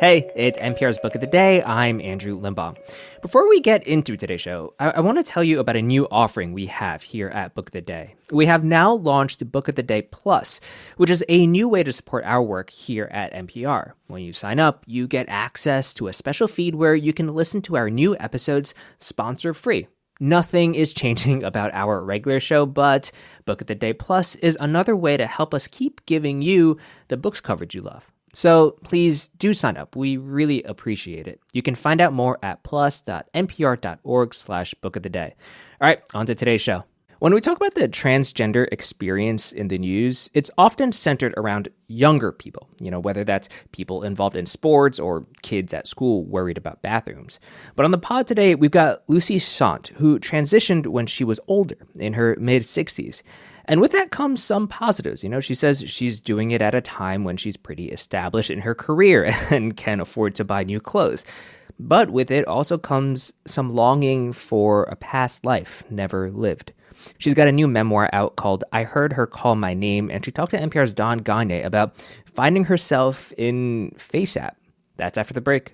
Hey, it's NPR's Book of the Day. I'm Andrew Limbaugh. Before we get into today's show, I want to tell you about a new offering we have here at Book of the Day. We have now launched Book of the Day Plus, which is a new way to support our work here at NPR. When you sign up, you get access to a special feed where you can listen to our new episodes sponsor-free. Nothing is changing about our regular show, but Book of the Day Plus is another way to help us keep giving you the books coverage you love. So please do sign up. We really appreciate it. You can find out more at plus.npr.org/book of the day. All right, on to today's show. When we talk about the transgender experience in the news, it's often centered around younger people, whether that's people involved in sports or kids at school worried about bathrooms. But on the pod today, we've got Lucy Sante, who transitioned when she was older, in her mid-60s. And with that comes some positives. She says she's doing it at a time when she's pretty established in her career and can afford to buy new clothes. But with it also comes some longing for a past life never lived. She's got a new memoir out called I Heard Her Call My Name, and she talked to NPR's Gonyea about finding herself in FaceApp. That's after the break.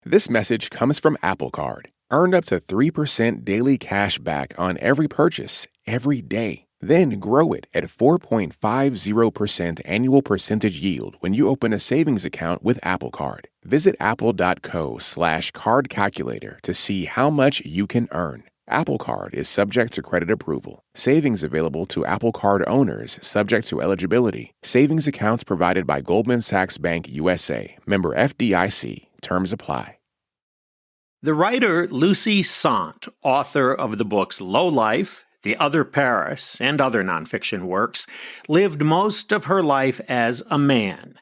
This message comes from Apple Card. Earn up to 3% daily cash back on every purchase, every day. Then grow it at 4.50% annual percentage yield when you open a savings account with Apple Card. Visit apple.co/card calculator to see how much you can earn. Apple Card is subject to credit approval. Savings available to Apple Card owners subject to eligibility. Savings accounts provided by Goldman Sachs Bank USA. Member FDIC. Terms apply. The writer Lucy Sante, author of the books Low Life, The Other Paris, and other nonfiction works, lived most of her life as a man.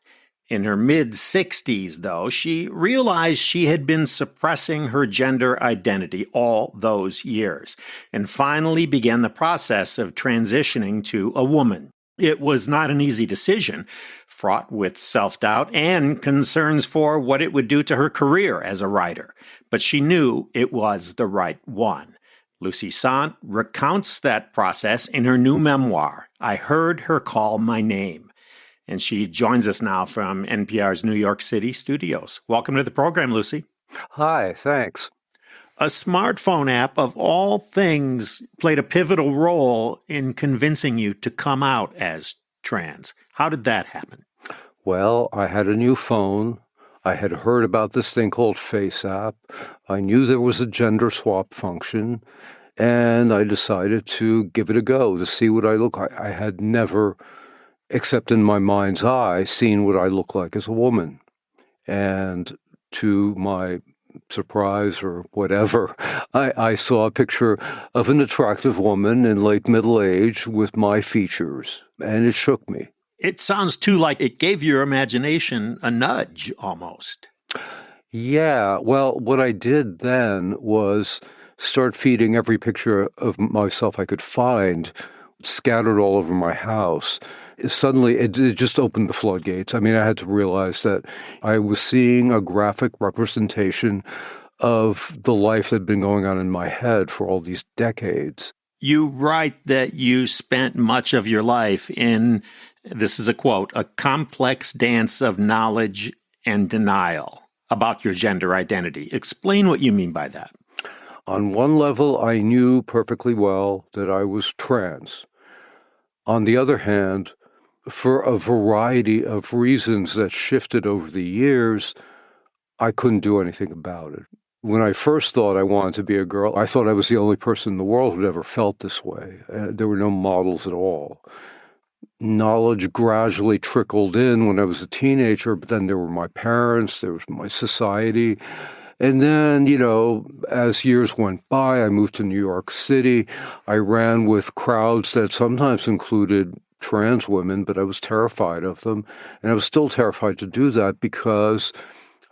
In her mid-60s, though, she realized she had been suppressing her gender identity all those years, and finally began the process of transitioning to a woman. It was not an easy decision, fraught with self-doubt and concerns for what it would do to her career as a writer, but she knew it was the right one. Lucy Sante recounts that process in her new memoir, I Heard Her Call My Name. And she joins us now from NPR's New York City studios. Welcome to the program, Lucy. Hi, thanks. A smartphone app, of all things, played a pivotal role in convincing you to come out as trans. How did that happen? Well, I had a new phone. I had heard about this thing called FaceApp. I knew there was a gender swap function, and I decided to give it a go to see what I look like. I had never, except in my mind's eye, seen what I look like as a woman. And to my surprise or whatever, I saw a picture of an attractive woman in late middle age with my features, and it shook me. It sounds too like it gave your imagination a nudge, almost. Yeah, well, what I did then was start feeding every picture of myself I could find scattered all over my house. Suddenly, it just opened the floodgates. I mean, I had to realize that I was seeing a graphic representation of the life that had been going on in my head for all these decades. You write that you spent much of your life in, this is a quote, a complex dance of knowledge and denial about your gender identity. Explain what you mean by that. On one level, I knew perfectly well that I was trans. On the other hand, for a variety of reasons that shifted over the years, I couldn't do anything about it. When I first thought I wanted to be a girl, I thought I was the only person in the world who'd ever felt this way. There were no models at all. Knowledge gradually trickled in when I was a teenager, but then there were my parents, there was my society. And then, as years went by, I moved to New York City. I ran with crowds that sometimes included trans women, but I was terrified of them. And I was still terrified to do that because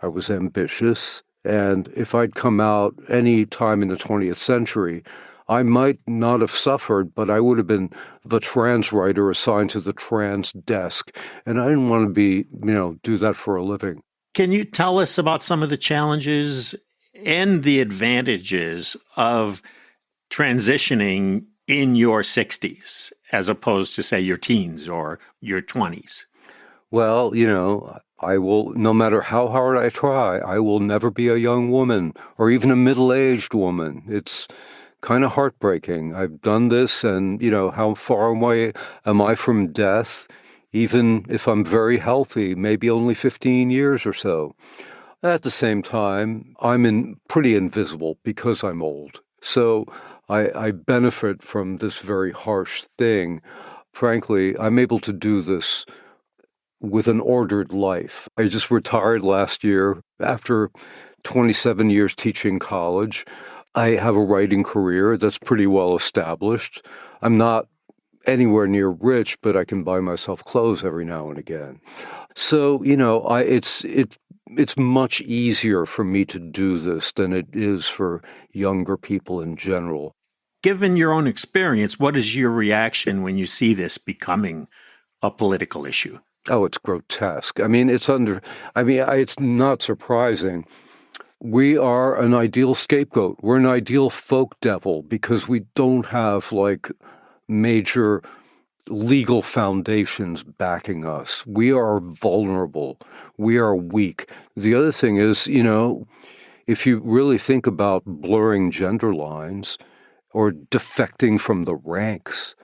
I was ambitious. And if I'd come out any time in the 20th century, I might not have suffered, but I would have been the trans writer assigned to the trans desk. And I didn't want to be, do that for a living. Can you tell us about some of the challenges and the advantages of transitioning in your 60s as opposed to, say, your teens or your 20s? Well, I will, no matter how hard I try, I will never be a young woman or even a middle-aged woman. It's kind of heartbreaking. I've done this, and, how far away am I from death? Even if I'm very healthy, maybe only 15 years or so. At the same time, I'm pretty invisible because I'm old. So I benefit from this very harsh thing. Frankly, I'm able to do this with an ordered life. I just retired last year after 27 years teaching college. I have a writing career that's pretty well established. I'm not anywhere near rich, but I can buy myself clothes every now and again. So, it's much easier for me to do this than it is for younger people in general. Given your own experience, what is your reaction when you see this becoming a political issue? Oh, it's grotesque. It's not surprising. We are an ideal scapegoat. We're an ideal folk devil because we don't have major legal foundations backing us. We are vulnerable. We are weak. The other thing is, if you really think about blurring gender lines or defecting from the ranks,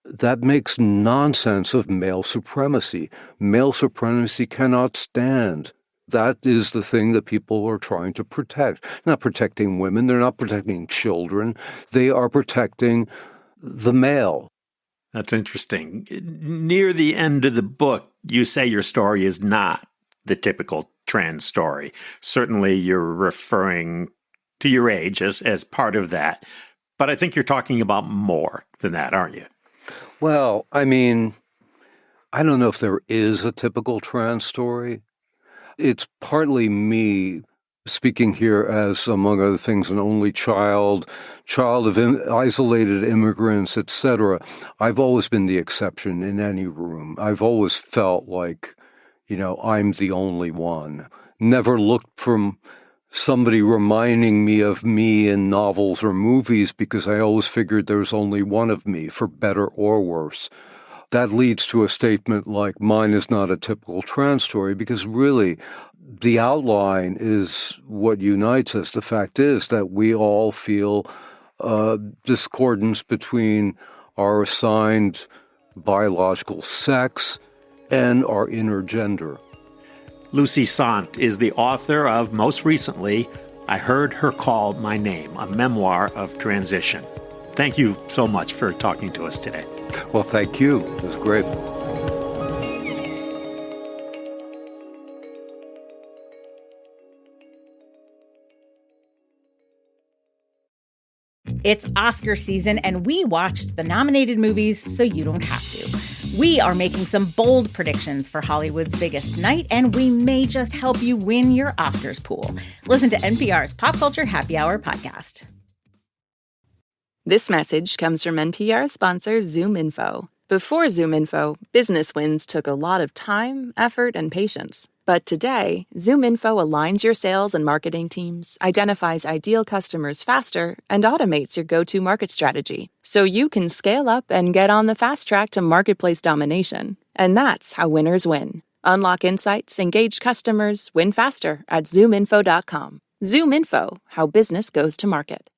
that makes nonsense of male supremacy. Male supremacy cannot stand. That is the thing that people are trying to protect. They're not protecting women. They're not protecting children. They are protecting the male. That's interesting. Near the end of the book, you say your story is not the typical trans story. Certainly, you're referring to your age as part of that. But I think you're talking about more than that, aren't you? Well, I don't know if there is a typical trans story. It's partly me speaking here as, among other things, an only child of isolated immigrants, etc. I've always been the exception in any room. I've always felt like, I'm the only one. Never looked from somebody reminding me of me in novels or movies because I always figured there's only one of me, for better or worse. That leads to a statement like, mine is not a typical trans story, because really the outline is what unites us. The fact is that we all feel discordance between our assigned biological sex and our inner gender. Lucy Sante is the author of, most recently, I Heard Her Call My Name, a memoir of transition. Thank you so much for talking to us today. Well, thank you. It was great. It's Oscar season, and we watched the nominated movies so you don't have to. We are making some bold predictions for Hollywood's biggest night, and we may just help you win your Oscars pool. Listen to NPR's Pop Culture Happy Hour podcast. This message comes from NPR sponsor ZoomInfo. Before ZoomInfo, business wins took a lot of time, effort, and patience. But today, ZoomInfo aligns your sales and marketing teams, identifies ideal customers faster, and automates your go-to market strategy, so you can scale up and get on the fast track to marketplace domination. And that's how winners win. Unlock insights, engage customers, win faster at ZoomInfo.com. ZoomInfo, how business goes to market.